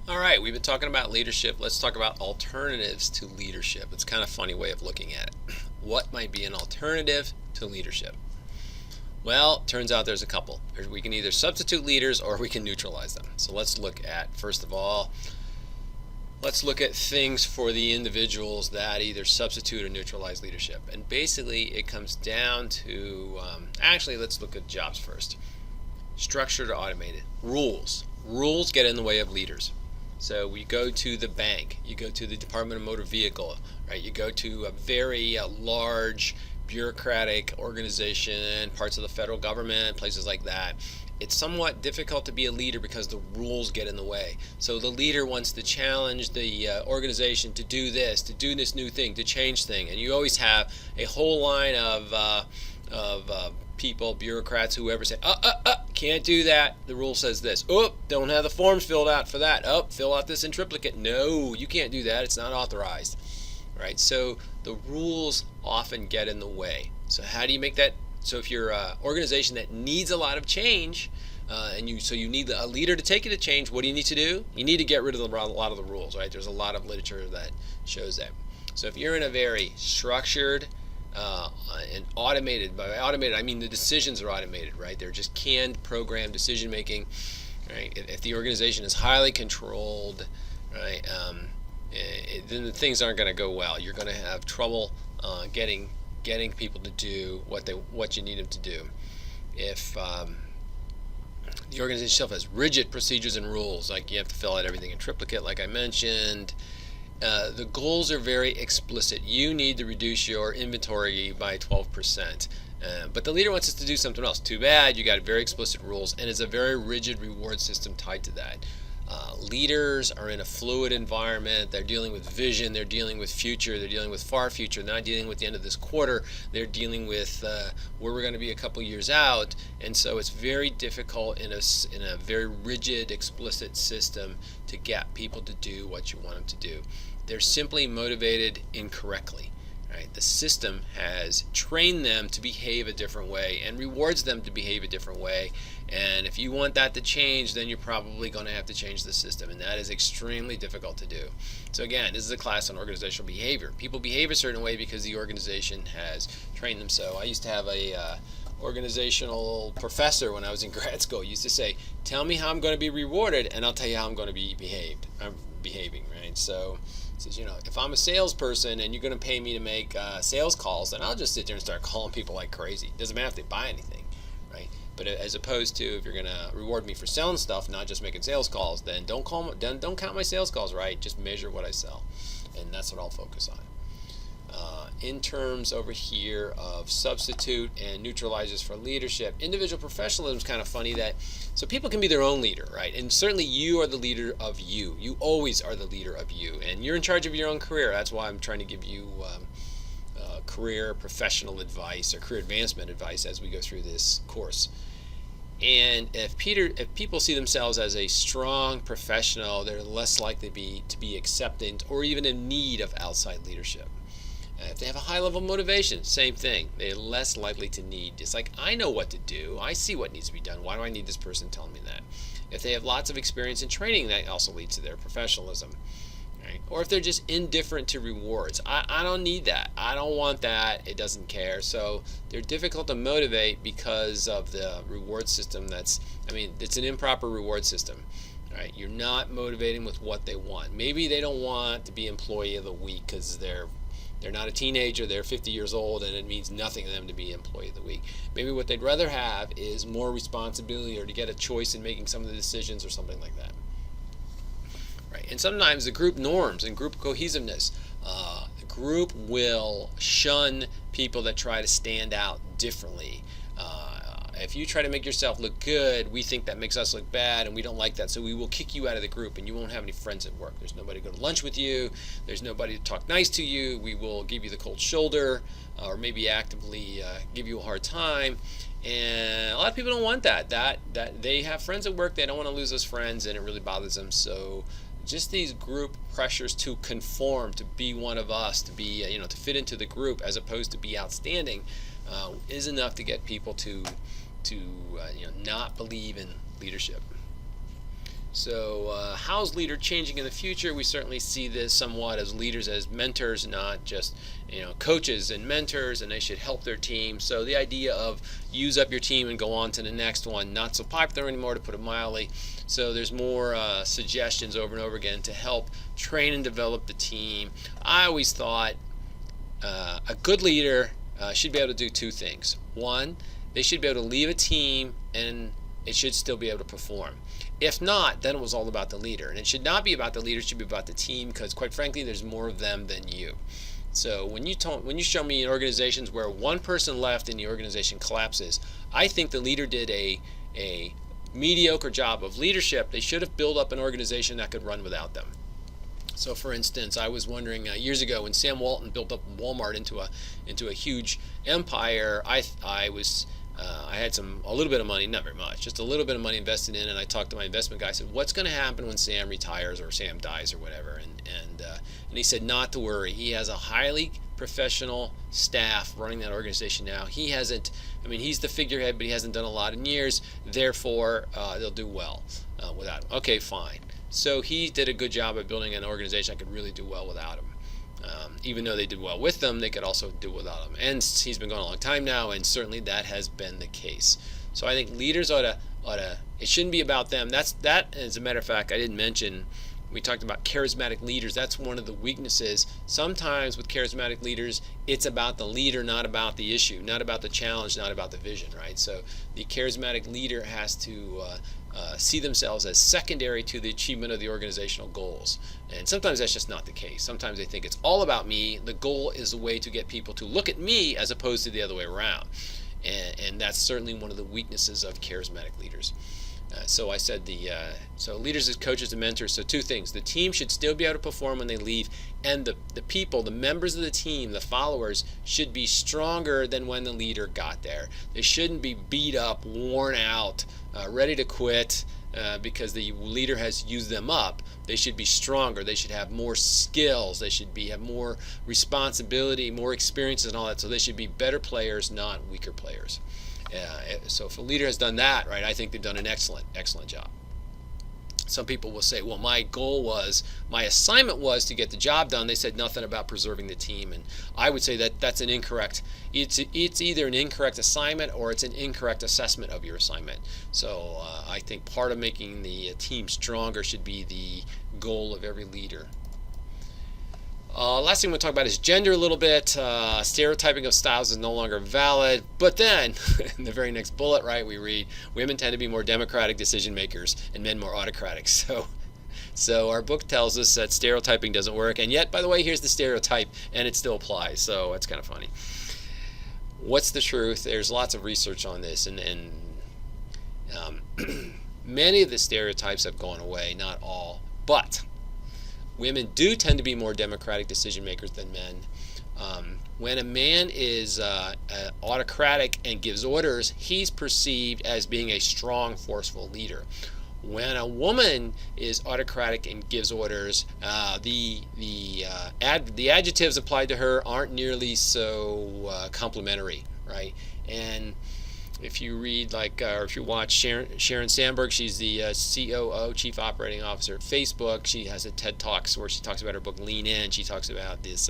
All right, we've been talking about leadership. Let's talk about alternatives to leadership. It's kind of a funny way of looking at it. What might be an alternative to leadership? Well, turns out there's a couple. We can either substitute leaders or we can neutralize them. So let's look at, first of all, let's look at things for the individuals that either substitute or neutralize leadership. And basically, it comes down to actually, let's look at jobs first. Structured or automated. Rules. Rules get in the way of leaders. So we go to the bank, you go to the Department of Motor Vehicle, right? You go to a very large bureaucratic organization, parts of the federal government, places like that. It's somewhat difficult to be a leader because the rules get in the way. So the leader wants to challenge the organization to do this new thing, to change thing, and you always have a whole line of people, bureaucrats, whoever say, can't do that. The rule says this. Oh, don't have the forms filled out for that. Oh, fill out this in triplicate. No, you can't do that. It's not authorized. Right? So the rules often get in the way. So how do you make that? So if you're an organization that needs a lot of change, you need a leader to take you to change, what do you need to do? You need to get rid of a lot of the rules, right? There's a lot of literature that shows that. So if you're in a very structured and automated, by automated I mean the decisions are automated, right? They're just canned program decision making, right? If the organization is highly controlled, right, then the things aren't going to go well. You're going to have trouble getting people to do what you need them to do. If the organization itself has rigid procedures and rules, like you have to fill out everything in triplicate, like I mentioned. The goals are very explicit. You need to reduce your inventory by 12%. But the leader wants us to do something else. Too bad, you got very explicit rules, and it's a very rigid reward system tied to that. Leaders are in a fluid environment. They're dealing with vision. They're dealing with future. They're dealing with far future. They're not dealing with the end of this quarter. They're dealing with where we're going to be a couple years out. And so it's very difficult in a very rigid, explicit system to get people to do what you want them to do. They're simply motivated incorrectly. Right? The system has trained them to behave a different way and rewards them to behave a different way. And if you want that to change, then you're probably going to have to change the system. And that is extremely difficult to do. So again, this is a class on organizational behavior. People behave a certain way because the organization has trained them so. I used to have a organizational professor when I was in grad school. He used to say, tell me how I'm going to be rewarded and I'll tell you how I'm going to be behaving, right? So says, if I'm a salesperson and you're going to pay me to make sales calls, then I'll just sit there and start calling people like crazy. It doesn't matter if they buy anything, right? But as opposed to if you're going to reward me for selling stuff, not just making sales calls, then don't count my sales calls, right? Just measure what I sell, and that's what I'll focus on. In terms over here of substitute and neutralizers for leadership, individual professionalism is kind of funny so people can be their own leader, right? And certainly you are the leader of you. You always are the leader of you, and you're in charge of your own career. That's why I'm trying to give you career professional advice or career advancement advice as we go through this course. And if people see themselves as a strong professional, they're less likely to be acceptant or even in need of outside leadership. If they have a high level of motivation, same thing. They're less likely to need. It's like, I know what to do. I see what needs to be done. Why do I need this person telling me that? If they have lots of experience in training, that also leads to their professionalism. Right? Or if they're just indifferent to rewards. I don't need that. I don't want that. It doesn't care. So they're difficult to motivate because of the reward system it's an improper reward system. Right? You're not motivating with what they want. Maybe they don't want to be employee of the week because they're not a teenager, they're 50 years old, and it means nothing to them to be employee of the week. Maybe what they'd rather have is more responsibility or to get a choice in making some of the decisions or something like that. Right? And sometimes the group norms and group cohesiveness, the group will shun people that try to stand out differently. If you try to make yourself look good, we think that makes us look bad, and we don't like that, so we will kick you out of the group, and you won't have any friends at work. There's nobody to go to lunch with you. There's nobody to talk nice to you. We will give you the cold shoulder, or maybe actively give you a hard time. And a lot of people don't want that. That they have friends at work. They don't want to lose those friends, and it really bothers them. So just these group pressures to conform, to be one of us, to be to fit into the group as opposed to be outstanding, is enough to get people to not believe in leadership. So how's leader changing in the future? We certainly see this somewhat as leaders as mentors, not just coaches and mentors, and they should help their team. So the idea of use up your team and go on to the next one, not so popular anymore, to put it mildly. So there's more suggestions over and over again to help train and develop the team. I always thought a good leader should be able to do two things. One, they should be able to leave a team and it should still be able to perform. If not, then it was all about the leader. And it should not be about the leader, it should be about the team, because quite frankly, there's more of them than you. So when you show me in organizations where one person left and the organization collapses, I think the leader did a mediocre job of leadership. They should have built up an organization that could run without them. So, for instance, I was wondering years ago when Sam Walton built up Walmart into a huge empire. I had a little bit of money, not very much, just a little bit of money invested in, and I talked to my investment guy. I said, "What's going to happen when Sam retires or Sam dies or whatever?" And he said, "Not to worry. He has a highly professional staff running that organization now. He hasn't. I mean, he's the figurehead, but he hasn't done a lot in years. Therefore, they'll do well without him." Okay, fine. So he did a good job of building an organization that could really do well without him. Even though they did well with them, they could also do without him. And he's been going a long time now, and certainly that has been the case. So I think leaders ought to. It shouldn't be about them. That. As a matter of fact, I didn't mention. We talked about charismatic leaders. That's one of the weaknesses. Sometimes with charismatic leaders, it's about the leader, not about the issue, not about the challenge, not about the vision, right? So the charismatic leader has to see themselves as secondary to the achievement of the organizational goals. And sometimes that's just not the case. Sometimes they think it's all about me. The goal is a way to get people to look at me as opposed to the other way around. And that's certainly one of the weaknesses of charismatic leaders. So I said so leaders as coaches and mentors. So two things: the team should still be able to perform when they leave, and the people, the members of the team, the followers, should be stronger than when the leader got there. They shouldn't be beat up, worn out, ready to quit because the leader has used them up. They should be stronger. They should have more skills. They should have more responsibility, more experiences, and all that. So they should be better players, not weaker players. So if a leader has done that, right, I think they've done an excellent job. Some people will say, well, my assignment was to get the job done. They said nothing about preserving the team. And I would say that that's an incorrect, it's either an incorrect assignment or it's an incorrect assessment of your assignment. So I think part of making the team stronger should be the goal of every leader. Last thing I'm going to talk about is gender a little bit. Stereotyping of styles is no longer valid. But then, in the very next bullet, right, we read, women tend to be more democratic decision makers and men more autocratic. So our book tells us that stereotyping doesn't work. And yet, by the way, here's the stereotype, and it still applies. So it's kind of funny. What's the truth? There's lots of research on this, and many of the stereotypes have gone away, not all. But women do tend to be more democratic decision makers than men. When a man is autocratic and gives orders, he's perceived as being a strong, forceful leader. When a woman is autocratic and gives orders, the adjectives applied to her aren't nearly so complimentary, right? And if you read or if you watch Sharon Sandberg, she's the COO, Chief Operating Officer at Facebook. She has a TED Talks where she talks about her book Lean In. She talks about this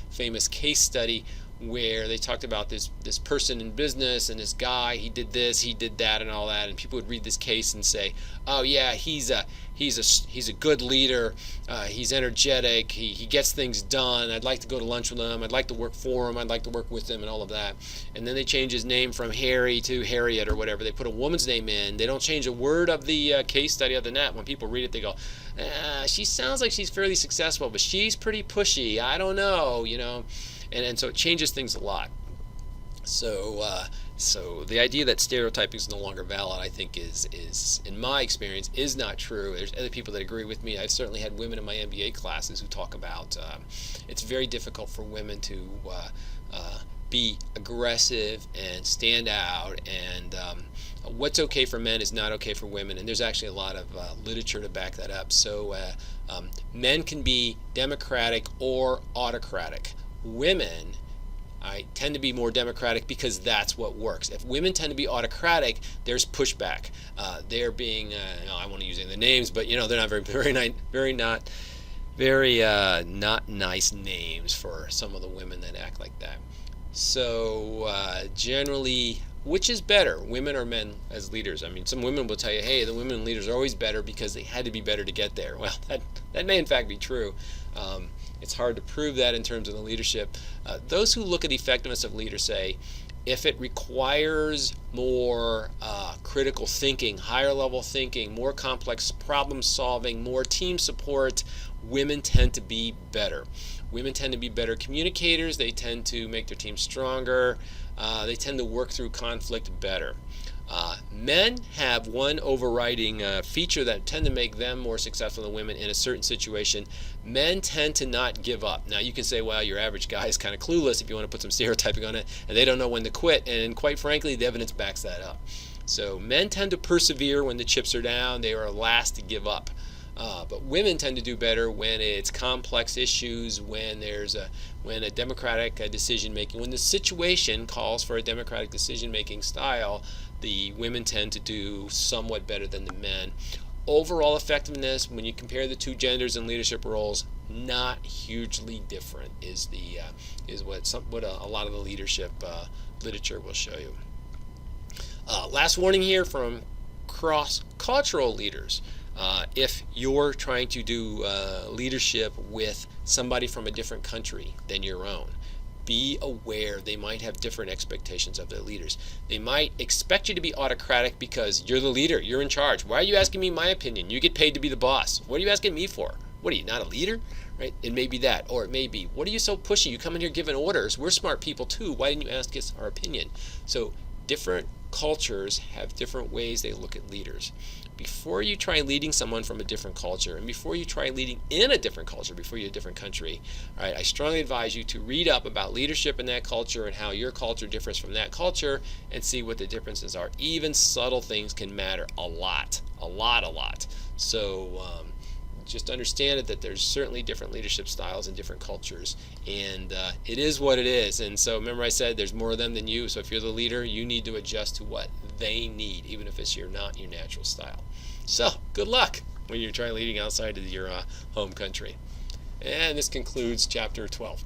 famous case study where they talked about this person in business and this guy, he did this, he did that, and all that, and people would read this case and say, oh yeah, he's a good leader, he's energetic, he gets things done, I'd like to go to lunch with him, I'd like to work for him, I'd like to work with him, and all of that. And then they change his name from Harry to Harriet or whatever. They put a woman's name in. They don't change a word of the case study of the net. When people read it, they go, she sounds like she's fairly successful, but she's pretty pushy, I don't know, And so it changes things a lot. So the idea that stereotyping is no longer valid, I think, is in my experience, is not true. There's other people that agree with me. I've certainly had women in my MBA classes who talk about it's very difficult for women to be aggressive and stand out, and what's okay for men is not okay for women. And there's actually a lot of literature to back that up. So men can be democratic or autocratic. Women tend to be more democratic because that's what works. If women tend to be autocratic, there's pushback. They're being, I won't use any of the names, but they're not not nice names for some of the women that act like that. So generally, which is better, women or men as leaders? I mean, some women will tell you, hey, the women leaders are always better because they had to be better to get there. Well, that may in fact be true. It's hard to prove that in terms of the leadership. Those who look at the effectiveness of leaders say, if it requires more critical thinking, higher level thinking, more complex problem solving, more team support, women tend to be better. Women tend to be better communicators. They tend to make their team stronger. They tend to work through conflict better. Men have one overriding feature that tend to make them more successful than women in a certain situation. Men tend to not give up. Now you can say, well, your average guy is kind of clueless if you want to put some stereotyping on it, and they don't know when to quit, and quite frankly, the evidence backs that up. So men tend to persevere when the chips are down. They are last to give up. But women tend to do better when it's complex issues, when there's a democratic decision making, when the situation calls for a democratic decision making style. The women tend to do somewhat better than the men. Overall effectiveness, when you compare the two genders in leadership roles, not hugely different is what a lot of the leadership literature will show you. Last warning here from cross-cultural leaders. If you're trying to do leadership with somebody from a different country than your own, be aware they might have different expectations of their leaders. They might expect you to be autocratic because you're the leader, you're in charge. Why are you asking me my opinion? You get paid to be the boss. What are you asking me for? What are you, not a leader? Right? It may be that, or it may be, what are you so pushy? You come in here giving orders. We're smart people too. Why didn't you ask us our opinion? So different cultures have different ways they look at leaders. Before you try leading someone from a different culture, and before you try leading in a different culture, before you're a different country, all right, I strongly advise you to read up about leadership in that culture and how your culture differs from that culture and see what the differences are. Even subtle things can matter a lot. So just understand it, that there's certainly different leadership styles in different cultures, and it is what it is. And so remember I said there's more of them than you, so if you're the leader, you need to adjust to what they need, even if it's not your natural style. So good luck when you're trying leading outside of your home country. And this concludes chapter 12.